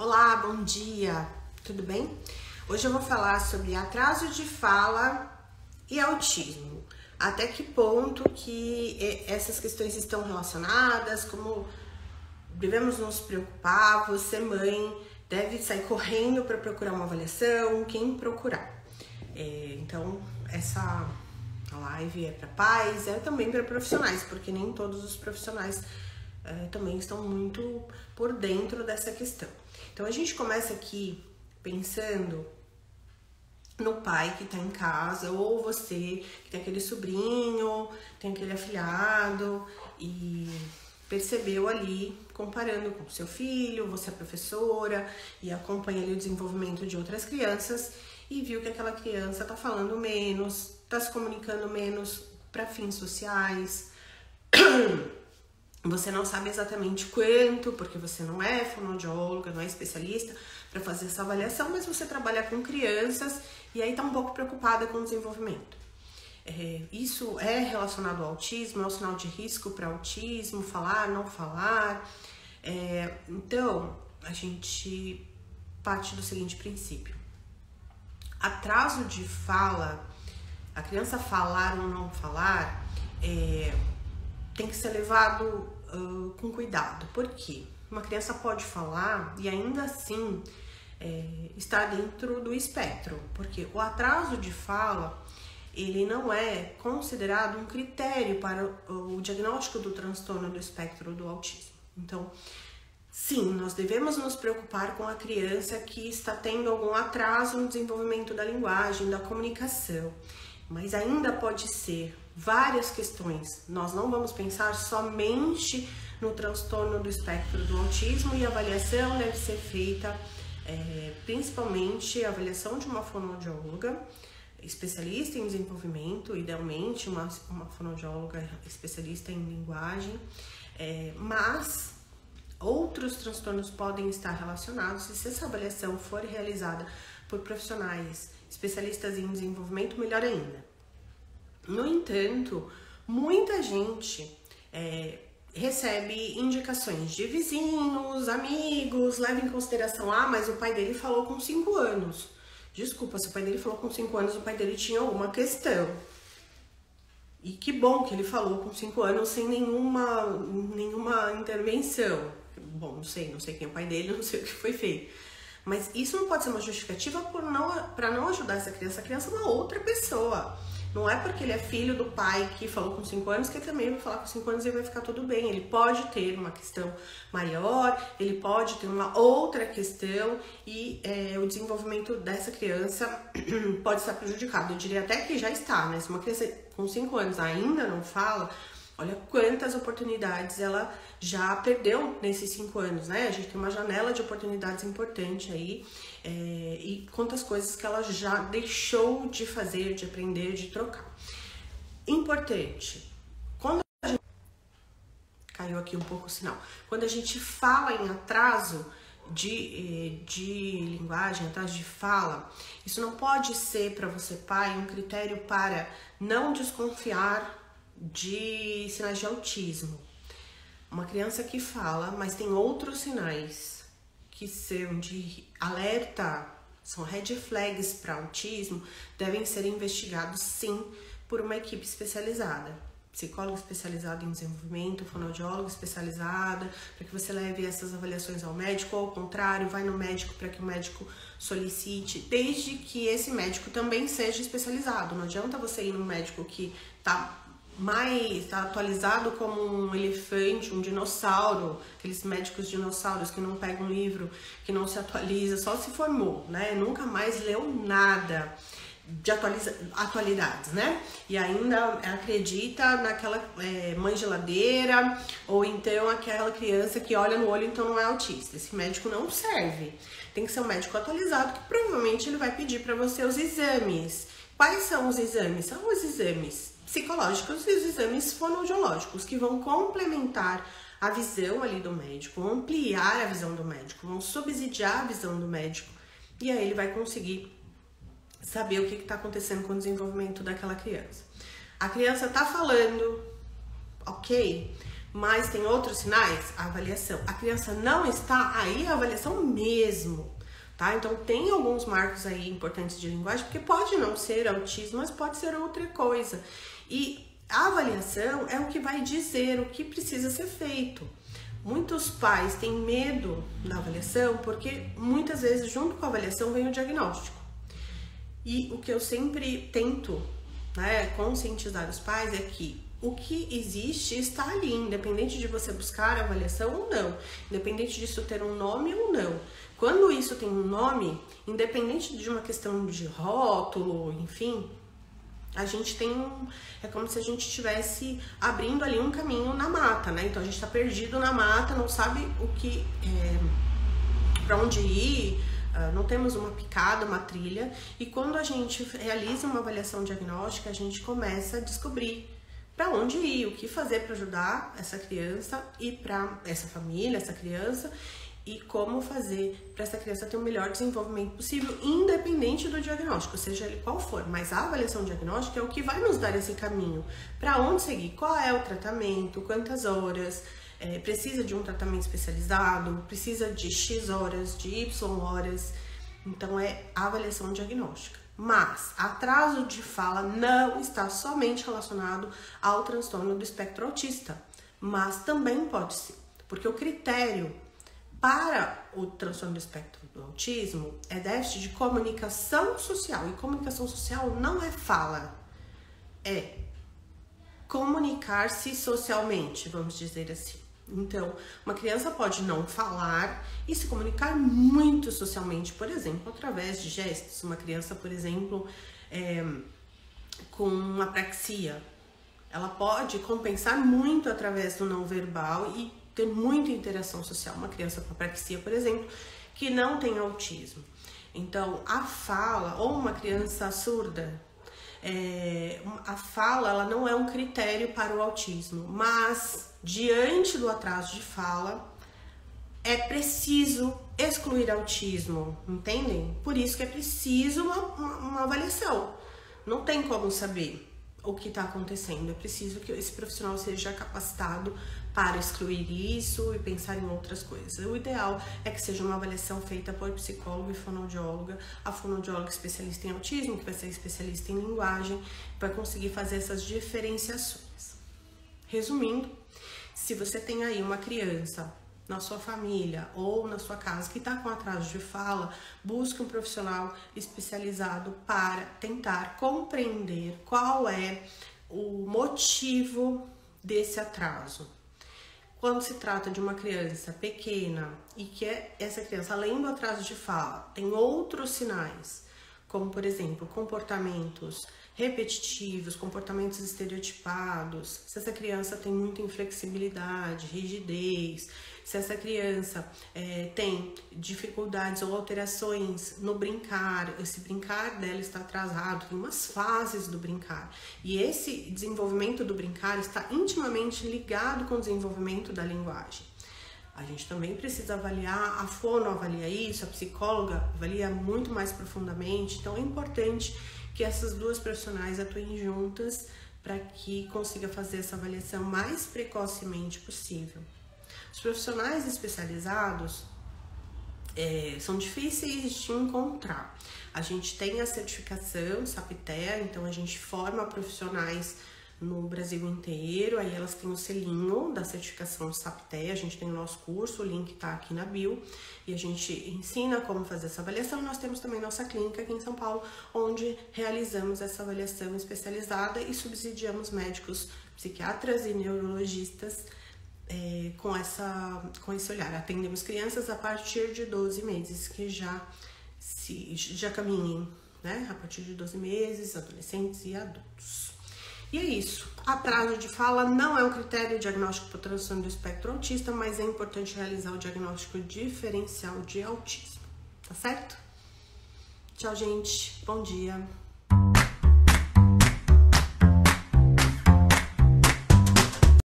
Olá, bom dia, tudo bem? Hoje eu vou falar sobre atraso de fala e autismo. Até que ponto que essas questões estão relacionadas, como devemos nos preocupar, você mãe deve sair correndo para procurar uma avaliação, quem procurar. Então, essa live é para pais, é também para profissionais, porque nem todos os profissionais também estão muito por dentro dessa questão. Então a gente começa aqui pensando no pai que tá em casa, ou você que tem aquele sobrinho, tem aquele afilhado e percebeu ali, comparando com o seu filho, você é professora e acompanha ali o desenvolvimento de outras crianças e viu que aquela criança tá falando menos, tá se comunicando menos para fins sociais. Você não sabe exatamente quanto, porque você não é fonoaudióloga, não é especialista para fazer essa avaliação, mas você trabalha com crianças e aí tá um pouco preocupada com o desenvolvimento. Isso é relacionado ao autismo, é um sinal de risco para autismo, falar, não falar. Então, a gente parte do seguinte princípio. Atraso de fala, a criança falar ou não falar, tem que ser levado com cuidado. Por quê? Uma criança pode falar e ainda assim estar dentro do espectro, porque o atraso de fala ele não é considerado um critério para o diagnóstico do transtorno do espectro do autismo. Então, sim, nós devemos nos preocupar com a criança que está tendo algum atraso no desenvolvimento da linguagem, da comunicação, mas ainda pode ser várias questões. Nós não vamos pensar somente no transtorno do espectro do autismo e a avaliação deve ser feita, principalmente a avaliação de uma fonoaudióloga, especialista em desenvolvimento, idealmente uma fonoaudióloga especialista em linguagem, mas outros transtornos podem estar relacionados e se essa avaliação for realizada por profissionais especialistas em desenvolvimento, melhor ainda. No entanto, muita gente recebe indicações de vizinhos, amigos, leva em consideração, mas o pai dele falou com 5 anos. Desculpa, se o pai dele falou com 5 anos, o pai dele tinha alguma questão. E que bom que ele falou com 5 anos sem nenhuma intervenção. Bom, não sei quem é o pai dele, não sei o que foi feito. Mas isso não pode ser uma justificativa para não ajudar essa criança. A criança é uma outra pessoa. Não é porque ele é filho do pai que falou com 5 anos que ele também vai falar com 5 anos e vai ficar tudo bem. Ele pode ter uma questão maior, ele pode ter uma outra questão e o desenvolvimento dessa criança pode estar prejudicado. Eu diria até que já está, né? Se uma criança com 5 anos ainda não fala, olha quantas oportunidades ela já perdeu nesses 5 anos, né? A gente tem uma janela de oportunidades importante aí e quantas coisas que ela já deixou de fazer, de aprender, de trocar. Importante, quando a gente... Caiu aqui um pouco o sinal. Quando a gente fala em atraso de linguagem, atraso de fala, isso não pode ser para você, pai, um critério para não desconfiar de sinais de autismo. Uma criança que fala, mas tem outros sinais que são de alerta, são red flags para autismo, devem ser investigados sim por uma equipe especializada. Psicólogo especializado em desenvolvimento, fonoaudiólogo especializada, para que você leve essas avaliações ao médico, ou ao contrário, vai no médico para que o médico solicite, desde que esse médico também seja especializado. Não adianta você ir no médico que tá atualizado como um elefante, um dinossauro, aqueles médicos dinossauros que não pegam um livro, que não se atualiza, só se formou, né? Nunca mais leu nada de atualidades, né? E ainda acredita naquela mãe geladeira, ou então aquela criança que olha no olho, então não é autista. Esse médico não serve. Tem que ser um médico atualizado, que provavelmente ele vai pedir para você os exames. Quais são os exames? São os exames psicológicos e os exames fonoaudiológicos, que vão complementar a visão ali do médico, vão ampliar a visão do médico, vão subsidiar a visão do médico, e aí ele vai conseguir saber o que está acontecendo com o desenvolvimento daquela criança. A criança está falando, ok, Mas tem outros sinais? A avaliação. A criança não está aí, a avaliação mesmo, tá? Então tem alguns marcos aí importantes de linguagem, porque pode não ser autismo, mas pode ser outra coisa. E a avaliação é o que vai dizer o que precisa ser feito. Muitos pais têm medo da avaliação porque muitas vezes junto com a avaliação vem o diagnóstico. E o que eu sempre tento, né, conscientizar os pais é que o que existe está ali, independente de você buscar a avaliação ou não, independente disso ter um nome ou não. Quando isso tem um nome, independente de uma questão de rótulo, enfim, a gente tem é como se a gente estivesse abrindo ali um caminho na mata, né? Então a gente está perdido na mata, não sabe o que para onde ir, não temos uma picada, uma trilha, e quando a gente realiza uma avaliação diagnóstica, a gente começa a descobrir para onde ir, o que fazer para ajudar essa criança e para essa família, essa criança, e como fazer para essa criança ter o melhor desenvolvimento possível, independente do diagnóstico, seja ele qual for. Mas a avaliação diagnóstica é o que vai nos dar esse caminho, para onde seguir, qual é o tratamento, quantas horas, precisa de um tratamento especializado, precisa de X horas, de Y horas. Então é a avaliação diagnóstica. Mas atraso de fala não está somente relacionado ao transtorno do espectro autista, mas também pode ser, porque o critério para o transtorno do espectro do autismo é déficit de comunicação social, e comunicação social não é fala, é comunicar-se socialmente, vamos dizer assim. Então, uma criança pode não falar e se comunicar muito socialmente, por exemplo, através de gestos. Uma criança, por exemplo, com apraxia, ela pode compensar muito através do não verbal e ter muita interação social. Uma criança com apraxia, por exemplo, que não tem autismo. Então, a fala, ou uma criança surda, a fala ela não é um critério para o autismo, mas diante do atraso de fala é preciso excluir autismo, entendem? Por isso que é preciso uma avaliação. Não tem como saber o que está acontecendo, é preciso que esse profissional seja capacitado para excluir isso e pensar em outras coisas. O ideal é que seja uma avaliação feita por psicólogo e fonoaudióloga, a fonoaudióloga especialista em autismo, que vai ser especialista em linguagem, vai conseguir fazer essas diferenciações. Resumindo, se você tem aí uma criança na sua família ou na sua casa que está com atraso de fala, busque um profissional especializado para tentar compreender qual é o motivo desse atraso. Quando se trata de uma criança pequena e que essa criança, além do atraso de fala, tem outros sinais, como por exemplo, comportamentos repetitivos, comportamentos estereotipados, se essa criança tem muita inflexibilidade, rigidez, se essa criança tem dificuldades ou alterações no brincar, esse brincar dela está atrasado, tem umas fases do brincar, e esse desenvolvimento do brincar está intimamente ligado com o desenvolvimento da linguagem. A gente também precisa avaliar, a fono avalia isso, a psicóloga avalia muito mais profundamente, então é importante que essas duas profissionais atuem juntas para que consiga fazer essa avaliação mais precocemente possível. Os profissionais especializados são difíceis de encontrar. A gente tem a certificação SAPTEA, então a gente forma profissionais no Brasil inteiro, aí elas têm o selinho da certificação SAPTEA, a gente tem o nosso curso, o link tá aqui na bio, e a gente ensina como fazer essa avaliação. Nós temos também nossa clínica aqui em São Paulo, onde realizamos essa avaliação especializada e subsidiamos médicos, psiquiatras e neurologistas com esse olhar. Atendemos crianças a partir de 12 meses que já caminhem, né? A partir de 12 meses, adolescentes e adultos. E é isso. Atraso de fala não é um critério diagnóstico para o transtorno do espectro autista, mas é importante realizar o diagnóstico diferencial de autismo. Tá certo? Tchau, gente. Bom dia.